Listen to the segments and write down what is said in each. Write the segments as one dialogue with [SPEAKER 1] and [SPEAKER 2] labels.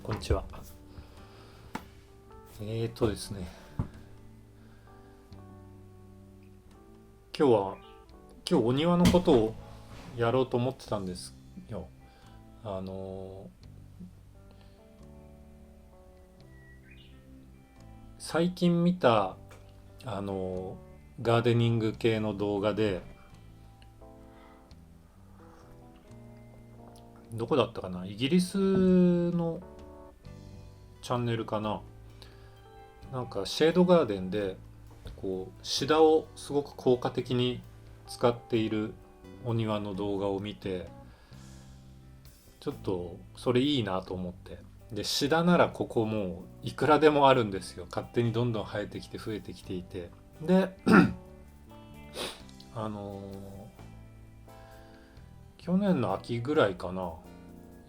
[SPEAKER 1] こんにちは。ですね、今日はお庭のことをやろうと思ってたんですよ。あの最近見たガーデニング系の動画で、どこだったかな、イギリスのチャンネルかな、なんかシェードガーデンでシダをすごく効果的に使っているお庭の動画を見て、ちょっとそれいいなと思って。で、シダならここもういくらでもあるんですよ。勝手にどんどん生えてきて増えてきていて、であの去年の秋ぐらいかな、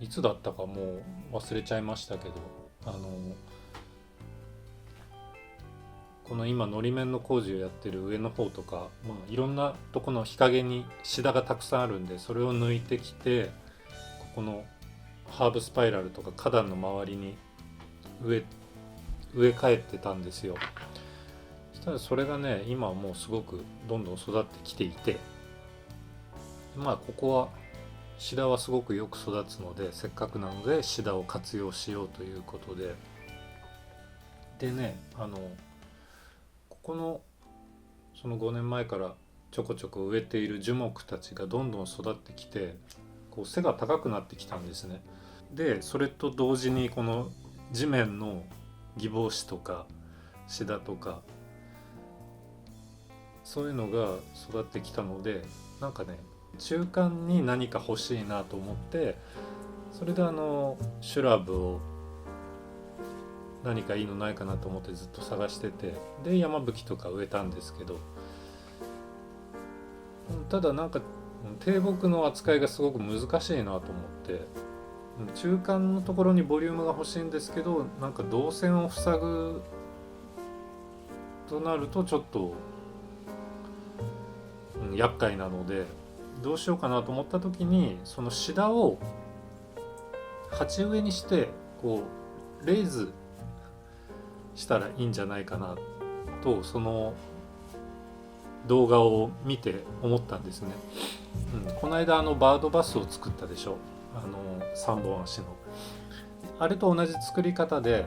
[SPEAKER 1] いつだったかもう忘れちゃいましたけど、あのこの今のり面の工事をやってる上の方とか、いろんなとこの日陰にシダがたくさんあるんで、それを抜いてきて、ここのハーブスパイラルとか花壇の周りに植え替えてたんですよ。そしたらそれがね、今はもうすごくどんどん育ってきていて、ここはシダはすごくよく育つので、せっかくなのでシダを活用しようということで、ここのその5年前からちょこちょこ植えている樹木たちがどんどん育ってきて、背が高くなってきたんですね。でそれと同時にこの地面のギボウシとかシダとかそういうのが育ってきたので、なんかね、中間に何か欲しいなと思って、それでシュラブを何かいいのないかなと思ってずっと探してて、で山吹とか植えたんですけど、ただなんか低木の扱いがすごく難しいなと思って、中間のところにボリュームが欲しいんですけど、なんか動線を塞ぐとなるとちょっと、厄介なので、どうしようかなと思った時に、そのシダを鉢植えにしてレイズしたらいいんじゃないかなと、その動画を見て思ったんですね。この間バードバスを作ったでしょ、3本足の。あれと同じ作り方で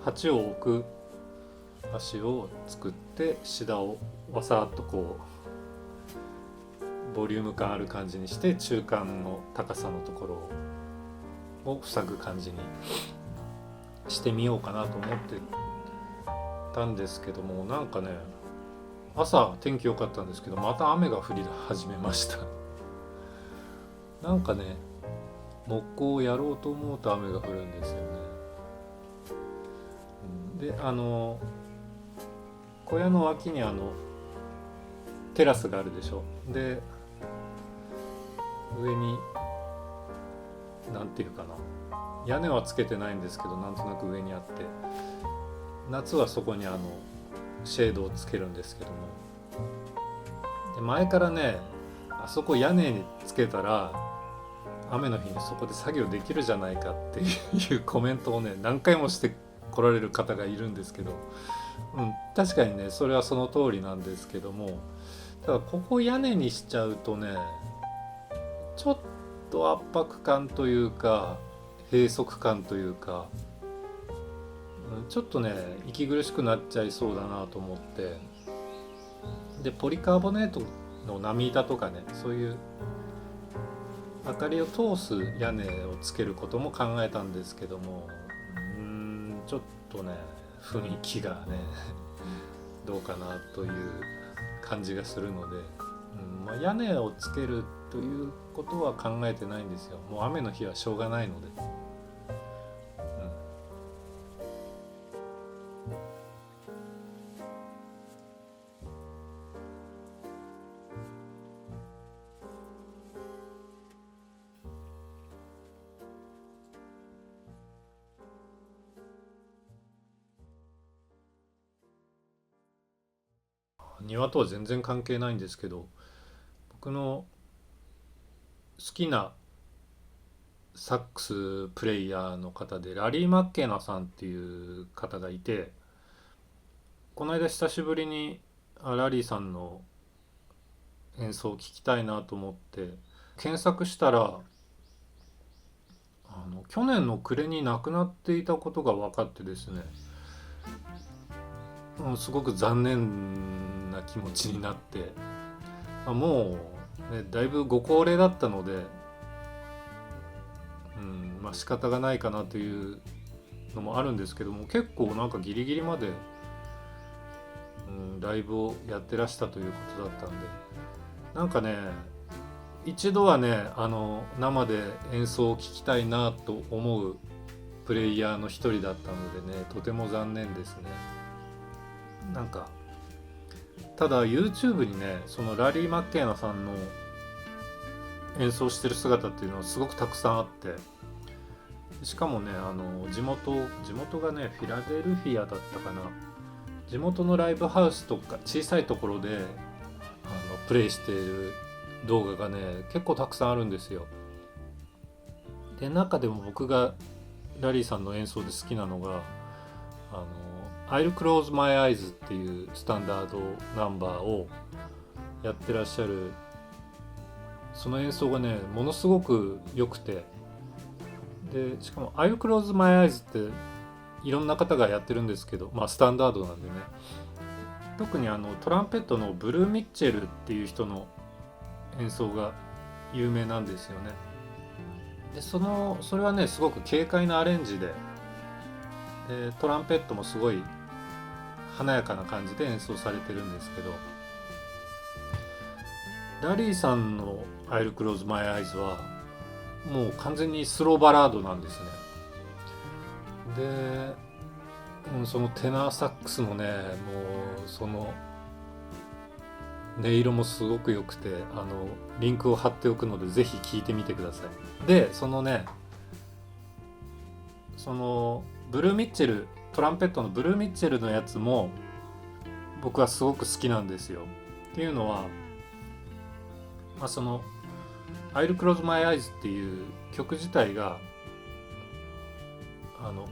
[SPEAKER 1] 鉢を置く足を作って、シダをわさっとボリューム感ある感じにして、中間の高さのところを塞ぐ感じにしてみようかなと思ってたんですけども、なんかね、朝天気良かったんですけど、また雨が降り始めましたなんかね、木工をやろうと思うと雨が降るんですよね。で小屋の脇にテラスがあるでしょ。で上になんていうかな、屋根はつけてないんですけど、なんとなく上にあって、夏はそこにシェードをつけるんですけども、で前からね、あそこ屋根につけたら雨の日にそこで作業できるじゃないかっていうコメントをね、何回もして来られる方がいるんですけど、確かにね、それはその通りなんですけども、ただここ屋根にしちゃうとね、ちょっと圧迫感というか閉塞感というか、ちょっとね息苦しくなっちゃいそうだなと思って、でポリカーボネートの波板とかね、そういう明かりを通す屋根をつけることも考えたんですけども、ちょっとね雰囲気がねどうかなという感じがするので、屋根をつけるということは考えてないんですよ。もう雨の日はしょうがないので、庭とは全然関係ないんですけど、僕の好きなサックスプレイヤーの方でラリー・マッケナさんっていう方がいて、この間久しぶりにラリーさんの演奏を聞きたいなと思って検索したら、去年の暮れに亡くなっていたことが分かってですね、すごく残念な気持ちになって、もう、ね、だいぶご高齢だったので、仕方がないかなというのもあるんですけども、結構なんかギリギリまで、ライブをやってらしたということだったんで、なんかね、一度はね生で演奏を聴きたいなと思うプレイヤーの一人だったのでね、とても残念ですね。なんかただ YouTube にね、そのラリー・マッケーナさんの演奏してる姿っていうのはすごくたくさんあって、しかもね地元がねフィラデルフィアだったかな、地元のライブハウスとか小さいところでプレイしている動画がね結構たくさんあるんですよ。で中でも僕がラリーさんの演奏で好きなのがI'll Close My Eyes っていうスタンダードナンバーをやってらっしゃる、その演奏がねものすごく良くて、でしかも I'll Close My Eyes っていろんな方がやってるんですけど、スタンダードなんでね、特にトランペットのブルー・ミッチェルっていう人の演奏が有名なんですよね。でそれはねすごく軽快なアレンジで、トランペットもすごい華やかな感じで演奏されてるんですけど、ラリーさんの I'll Close My Eyes はもう完全にスローバラードなんですね。で、そのテナーサックスのね、もうその音色もすごく良くて、リンクを貼っておくのでぜひ聴いてみてください。でそのブルー・ミッチェル、トランペットのブルー・ミッチェルのやつも僕はすごく好きなんですよ。っていうのは、その I'll Close My Eyes っていう曲自体が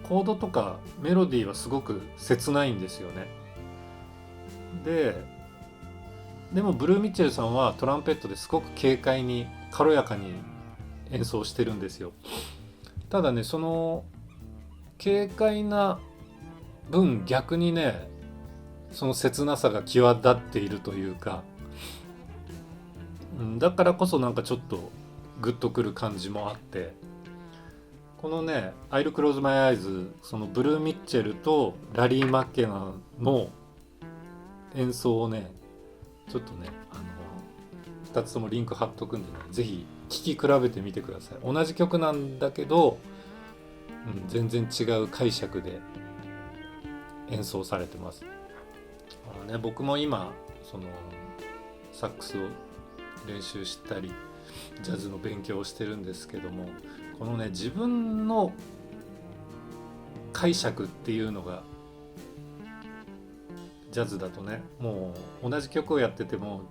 [SPEAKER 1] コードとかメロディーはすごく切ないんですよね。でもブルー・ミッチェルさんはトランペットですごく軽快に軽やかに演奏してるんですよ。ただね、その軽快な分逆にねその切なさが際立っているというか、だからこそなんかちょっとグッとくる感じもあって、このね I'll Close My Eyes、 そのブルー・ミッチェルとラリー・マッケナの演奏をねちょっとね2つともリンク貼っとくんでね、ぜひ聴き比べてみてください。同じ曲なんだけど、全然違う解釈で演奏されてます。僕も今そのサックスを練習したりジャズの勉強をしてるんですけども、このね自分の解釈っていうのがジャズだとね、もう同じ曲をやってても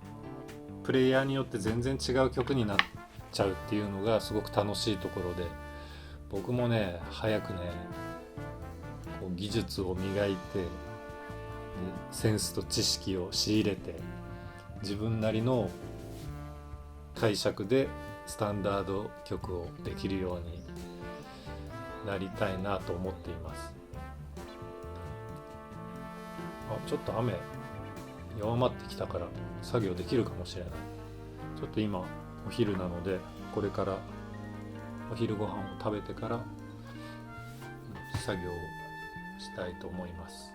[SPEAKER 1] プレイヤーによって全然違う曲になっちゃうっていうのがすごく楽しいところで、僕もね早くねこう技術を磨いてセンスと知識を仕入れて自分なりの解釈でスタンダード曲をできるようになりたいなと思っています。ちょっと雨弱まってきたから作業できるかもしれない。ちょっと今お昼なので、これからお昼ご飯を食べてから作業をしたいと思います。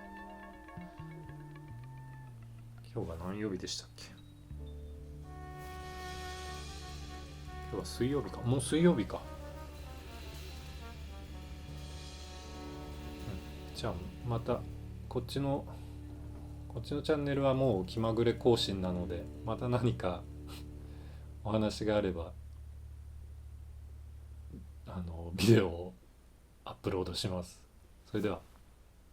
[SPEAKER 1] 今日が何曜日でしたっけ？今日は水曜日か。もう水曜日か。じゃあまたこっちのチャンネルはもう気まぐれ更新なので、また何かお話があればビデオをアップロードします。それでは。